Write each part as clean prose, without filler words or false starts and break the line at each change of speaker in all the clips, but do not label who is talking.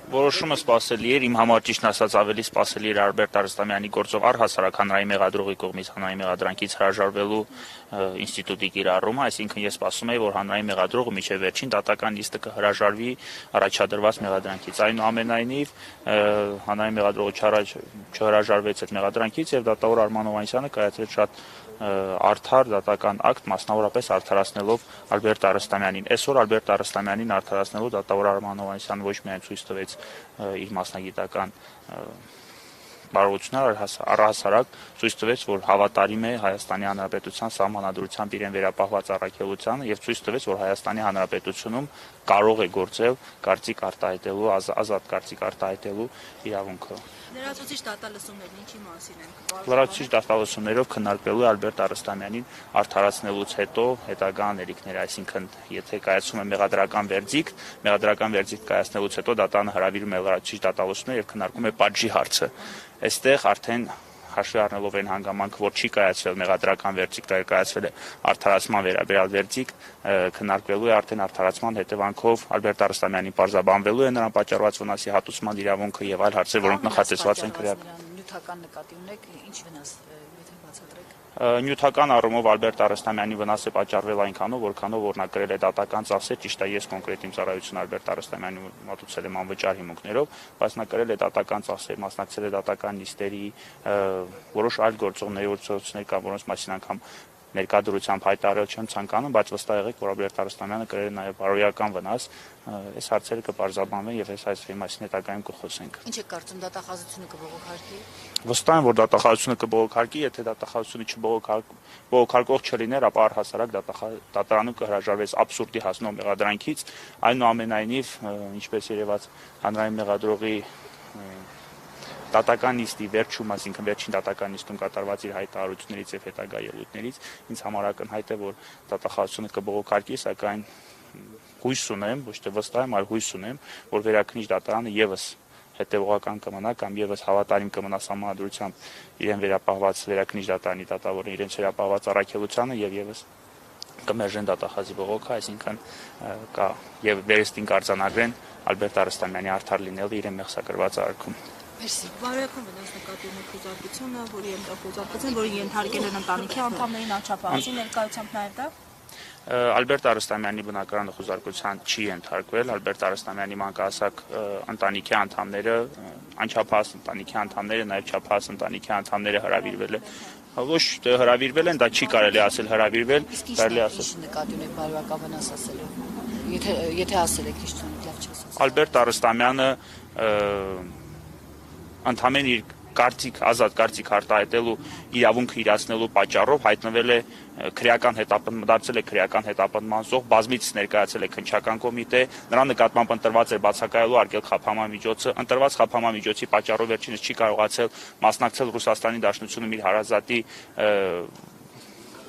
Որոշումը սպասելի էր, իմ համար ճիշտ ասած ավելի սպասելի էր Ալբերտ Արստամյանի գործով առհասարակ հանրային մեղադրողի կողմից հանրային մեղադրանքից հրաժարվելու ինստիտուտի կիրառումը, այսինքն ես սպասում եի, որ հանրային մեղադրողը մինչև վերջին դատական նիստը կհրաժարվի առաջադրված մեղադրանքից։ Այնուամենայնիվ հանրային մեղադրողը չհրաժարվեց այդ մեղադրանքից եւ դատավոր Արման Հովհաննիսյանը կայացրեց շատ արդար դատական ակտ, մասնավորապես արդարացնելով Ալբերտ Արստամյանին։ Այսօր Ալբերտ Արստամյանին արդարացնելով դատավոր Արման Հովհաննիսյանը ոչ միայն ցույց տվեց իր մասնագիտական բարողությունները, առհասարակ ցույց տվեց, որ հավատարիմ է Հայաստանի Հանրապետության սահմանադրությամբ իրեն վերապահված առաքելությանը եւ ցույց տվեց, որ Հայաստանի Հանրապետությունում կարող է գործել կարծիք արտահայտելու, ազատ կարծիք արտահայտելու իրավունքը։
Լրացուցիչ դատալսումներն ինչի մասին են։
Լրացուցիչ դատալսումներով քննարկվելու է Ալբերտ Արստամյանին արդարացնելուց հետո հետագա անելիքները, այսինքն եթե կայացում է մեղադրական վերդիկտ կայացնելուց հետո դատանը հրավիրում է լրացուցիչ դատալսումներ եւ քննարկում է պատժի հարցը։ Այստեղ արդեն հաշվի առնելով այն հանգամանքը, որ չի կայացվել մեղադրական վերդիկտ, այլ կայացվել է արդարացման վերաբերյալ վերդիկտ, քննարկվելու է արդեն արդարացման հետևանքով Ալբերտ Արստամյանին պարզաբանվելու է նրան պատճառված վնասի հատուցման իրավունքը եւ այլ հարցեր, որոնք նախատեսված են քրեական։
Նյութական նկատի ունեք, ինչ վնաս, եթե բացատրեք։
Նյութական առումով Ալբերտ Արստամյանի վնաս է պատճառվել այնքանով, որքանով որ նա կրել է դատական ծախսեր, ճիշտ է, ես կոնկրետ իմ ծառայությունը Ալբերտ Արստամյանին մատուցել եմ անվճար հիմունքներով, բայց նա կրել է դատական ծախսեր, մասնակցել է դատական նիստերի, որոշ այլ գործողություններ կան, որոնց մասին անգամ ներկայդրությամբ հայտարարել չեմ ցանկանում, բայց վստահ եղեք, որ Ալբերտ Արստամյանը կրել է նաև բարոյական վնաս, այս հարցերը կպարզաբանվեն եւ այս այսվի մասին հետագայում կխոսենք։
Ինչ է կարծում, դատախազությունը կբողոքարկի։
Վստահ եմ, որ դատախազությունը կբողոքարկի, եթե դատախազությունը չբողոքարկող չլիներ, ապա առհասարակ դատարանում կհրաժարվեց աբսուրդի հասնող մեղադրանքից, այնուամենայնիվ, ինչպես երևաց հանրային մեղադրողի դատական նիստի վերջում, այսինքն վերջին դատական նիստում կատարված իր հայտարարություններից եւ հետագա ելույթներից ինձ համար ակնհայտ է, որ դատախազությունը կբողոքարկի, սակայն հույս ունեմ, ոչ թե վստահ եմ, այլ հույս ունեմ, որ վերաքննիչ դատարանը եւս հետևողական կմնա կամ եւս հավատարիմ կմնա սահմանադրությամբ իրեն վերապահված վերաքննիչ դատարանի դատավորը իրենց վերապահված առաքելությանը եւ եւս կմերժեն դատախազի բողոքը, այսինքն կա եւ վերստին կարձանագրեն Ալբերտ Արստամյանի արդար լինելը իրեն մեղսակրված արարքում։
Մերսի։ Բարոյական վնաս նկատի ունեք խոզարկությունը, որի ենթարկել են ընտանիքի անդամներին անչափահասի ներկայությամբ նաեւ դա։
Ալբերտ Արստամյանի բնակարանը խոզարկության չի ենթարկվել, Ալբերտ Արստամյանի մանկահասակ ընտանիքի անդամները, անչափահաս ընտանիքի անդամները, նաև չափահաս ընտանիքի անդամները հրավիրվել են։ Ոչ թե հրավիրվել են, դա չի կարելի ասել հրավիրվել, կարելի ասել։
Ինչ նկատի ունեք բարոյական վնաս ասելով։ Եթե ասել եք ճիշտ լավ չես ասել։
Ալբերտ Արստամյանը ընդհանրեն իր ազատ կարծիք արտահայտելու իրավունքը իրացնելու պատճառով հայտնվել է դարձել է քրեական հետապնդման զոհ, բազմիցս ներկայացել է քննչական կոմիտե, նրա նկատմամբ ընտրված էր բացակայելու արգել խափանման միջոցը, ընտրված խափանման միջոցի պատճառով վերջինս չի կարողացել մասնակցել Ռուսաստանի Դաշնությունում իր հարազատի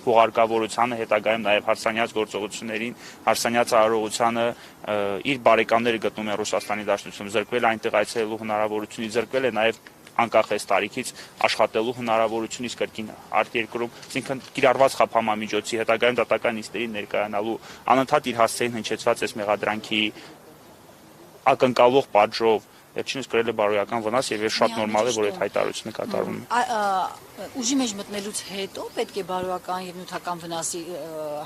հուղարկավորությանը, հետագայում նաև հարսանյաց գործողություններին, հարսանյաց արարողությանը իր բարեկամները գտնում են Ռուսաստանի Դաշնությունում, զրկվել այնտեղ այցելելու հնարավորությունից, զրկվել է նաև անկախ այս տարիքից աշխատելու հնարավորությունից կրկին արտերկրում, այսինքն կիրառված խափանման միջոցի հետագայում դատական նիստերին ներկայանալու անընդհատ իր հասցեին հնչեցված այս մեղադրանքի ակնկալող պատժով վերջինս կրել է բարոյական վնաս եւ շատ նորմալ է, որ այդ հայտարարությունը կատարվում է։
Ուժի մեջ մտնելուց հետո պետք է բարոյական եւ նյութական վնասի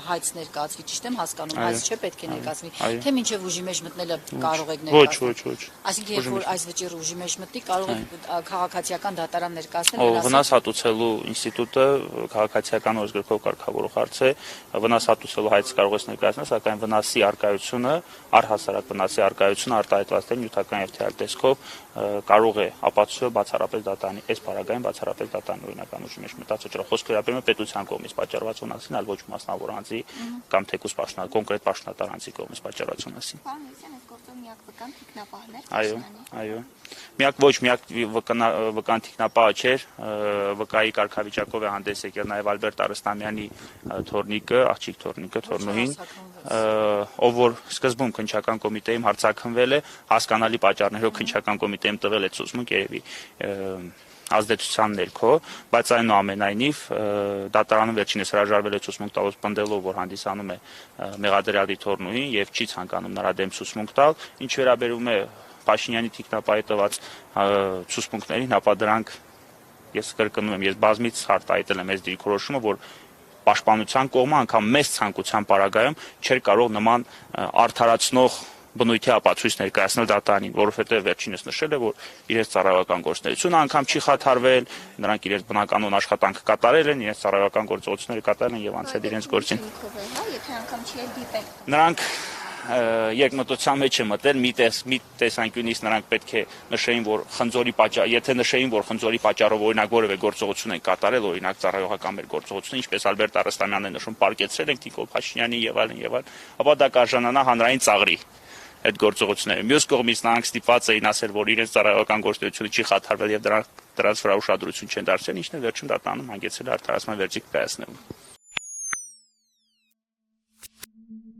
հայց ներկայացվի, ճիշտ եմ հասկանում, հայց չէ պետք է ներկայացվի, թե մինչեւ ուժի մեջ մտնելը կարող եք ներկայացնել։
Ոչ։
Այսինքն երբ որ այս վճիռը ուժի մեջ մտնի, կարող եք քաղաքացիական դատարան ներկայացնել։
Վնաս հատուցելու ինստիտուտը քաղաքացիական օրենսգրքով կարգավորող հարց է, վնաս հատուցելու հայց կարող ես ներկայացնել, սակայն վնասի արկայությունը, առհասարակ վնասի արկայությունը արտահայտված է նյութական եւ թե այլ տեսքով կարող է ապացուցել բացառապես դատարանի, այս բaragային բացառապես դատարանի օրինական ուժի մեջ մտած վճռը խոսքը վերաբերում է պետության կողմից պատճառված վնասին, այլ ոչ մասնավոր անձի կամ թեկուզ կոնկրետ պաշտոնատար անձի կողմից պատճառված վնասին։ Այո։ Միակ վկան թիկնապահը չէր, վկայի կարգավիճակով է հանդես եկել նաև Ալբերտ Արստամյանի թոռնիկը, աղջիկ թոռնիկը, թոռնուհին, ով որ սկզբում քննչական կոմիտեում հարձակվել է, հասկանալի պատճառներով քննչական կոմիտեում տվել է ցուցմունք երևի ազդեցության ներքո, բայց այնուամենայնիվ դատարանում վերջինս հրաժարվել է ցուցմունք տալուց պնդելով, որ հանդիսանում է մեղադրյալի թոռնուհին եւ չի ցանկանում նրա դեմ ցուցմունք տալ, ինչ վերաբերում է Փաշինյանի թիկնապահի տված ցուցմունքներին, ապա դրանք ես կրկնում եմ, ես բազմից արտահայտել եմ այս դիրքորոշումը, որ պաշտպանության կողմը անգամ մեծ ցանկության պարագայում չէր կարող նման արդարացնող բնույթի ապացույց ներկայացնել դատարանին, որովհետև վերջինս նշել է, որ իրենց ծառայական գործունեությունը անգամ չի խաթարվել, նրանք իրենց բնականոն աշխատանքը կատարել են, իրենց ծառայական գործողությունները կատարել են եւ անցել իրենց գործին։
Եթե անգամ չի դիպել։
Նրանք երկմտության մեջ է մտել մի տեսանկյունից նրանք պետք է նշեին, որ եթե նշեին, որ խնձորի պատճառով օրինակ որևէ գործողություն են կատարել, օրինակ ծառայողական մեր գործողությունը, ինչպես Ալբերտ Արստամյանն է նշում, պարկեցրել ենք Նիկոլ Փաշինյանի եւ այլն, ապա դա կարժանանա հանրային ծաղրի այդ գործողությունները։ Մյուս կողմից նրանք ստիպված էին ասել, որ իրենց ծառայողական գործունեությունը չի խաթարվել եւ դրանց վրա ուշադրություն չեն դարձրել, ինչն է վերջում դատարանում հանգեցել արդարացման վերջիկ կայացնելու։